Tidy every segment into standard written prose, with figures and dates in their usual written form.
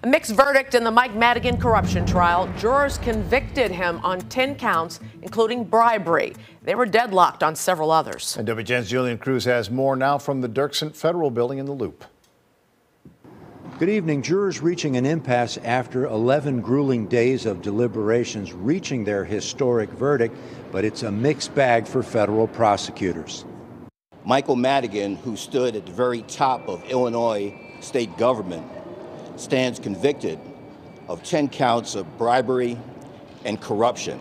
A mixed verdict in the Mike Madigan corruption trial. Jurors convicted him on 10 counts, including bribery. They were deadlocked on several others. And WGN's Julian Cruz has more now from the Dirksen Federal Building in the Loop. Good evening. Jurors reaching an impasse after 11 grueling days of deliberations, reaching their historic verdict, but it's a mixed bag for federal prosecutors. Michael Madigan, who stood at the very top of Illinois state government, stands convicted of 10 counts of bribery and corruption.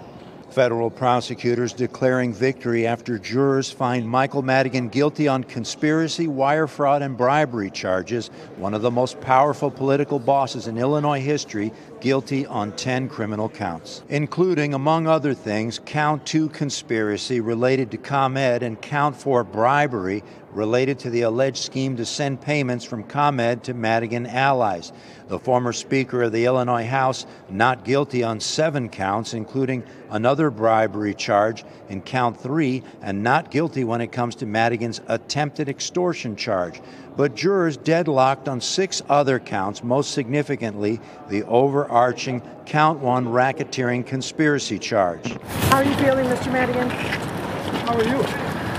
Federal prosecutors declaring victory after jurors find Michael Madigan guilty on conspiracy, wire fraud, and bribery charges, one of the most powerful political bosses in Illinois history, guilty on 10 criminal counts, including, among other things, count 2 conspiracy related to ComEd and count 4 bribery related to the alleged scheme to send payments from ComEd to Madigan allies. The former Speaker of the Illinois House not guilty on 7 counts, including another bribery charge in count 3, and not guilty when it comes to Madigan's attempted extortion charge. But jurors deadlocked on 6 other counts, most significantly the overarching count 1 racketeering conspiracy charge. How are you feeling, Mr. Madigan? How are you?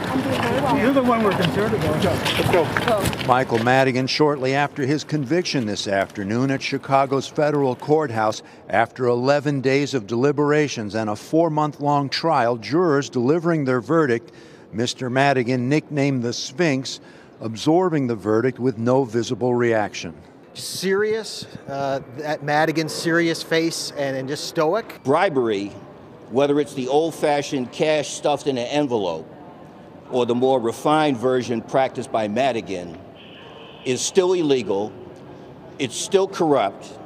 I'm doing very well. You're the one we're concerned about. Let's go. Michael Madigan shortly after his conviction this afternoon at Chicago's federal courthouse. After 11 days of deliberations and a 4-month-long trial, jurors delivering their verdict, Mr. Madigan, nicknamed the Sphinx, absorbing the verdict with no visible reaction. Serious, that Madigan's serious face and just stoic. Bribery, whether it's the old-fashioned cash stuffed in an envelope or the more refined version practiced by Madigan, is still illegal, it's still corrupt,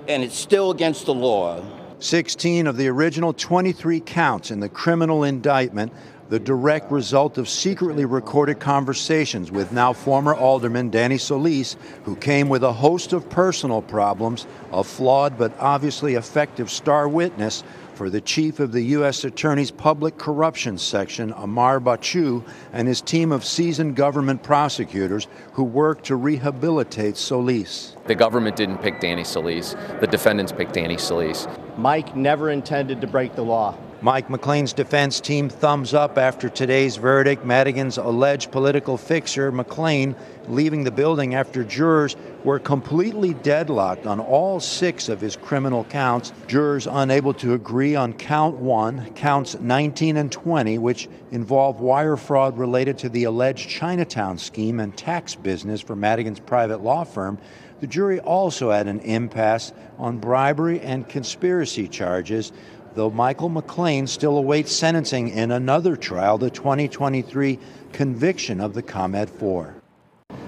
and it's still against the law. 16 of the original 23 counts in the criminal indictment, the direct result of secretly recorded conversations with now former Alderman Danny Solis, who came with a host of personal problems, a flawed but obviously effective star witness for the chief of the U.S. Attorney's Public Corruption Section, Amar Bachu, and his team of seasoned government prosecutors who worked to rehabilitate Solis. The government didn't pick Danny Solis. The defendants picked Danny Solis. Mike never intended to break the law. Mike McLean's defense team thumbs up after today's verdict. Madigan's alleged political fixer, McLean, leaving the building after jurors were completely deadlocked on all 6 of his criminal counts. Jurors unable to agree on count 1, counts 19 and 20, which involve wire fraud related to the alleged Chinatown scheme and tax business for Madigan's private law firm. The jury also had an impasse on bribery and conspiracy charges, though Michael McLean still awaits sentencing in another trial, the 2023 conviction of the ComEd 4.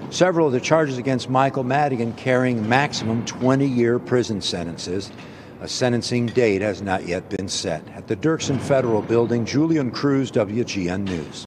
Several of the charges against Michael Madigan carrying maximum 20-year prison sentences. A sentencing date has not yet been set. At the Dirksen Federal Building, Julian Cruz, WGN News.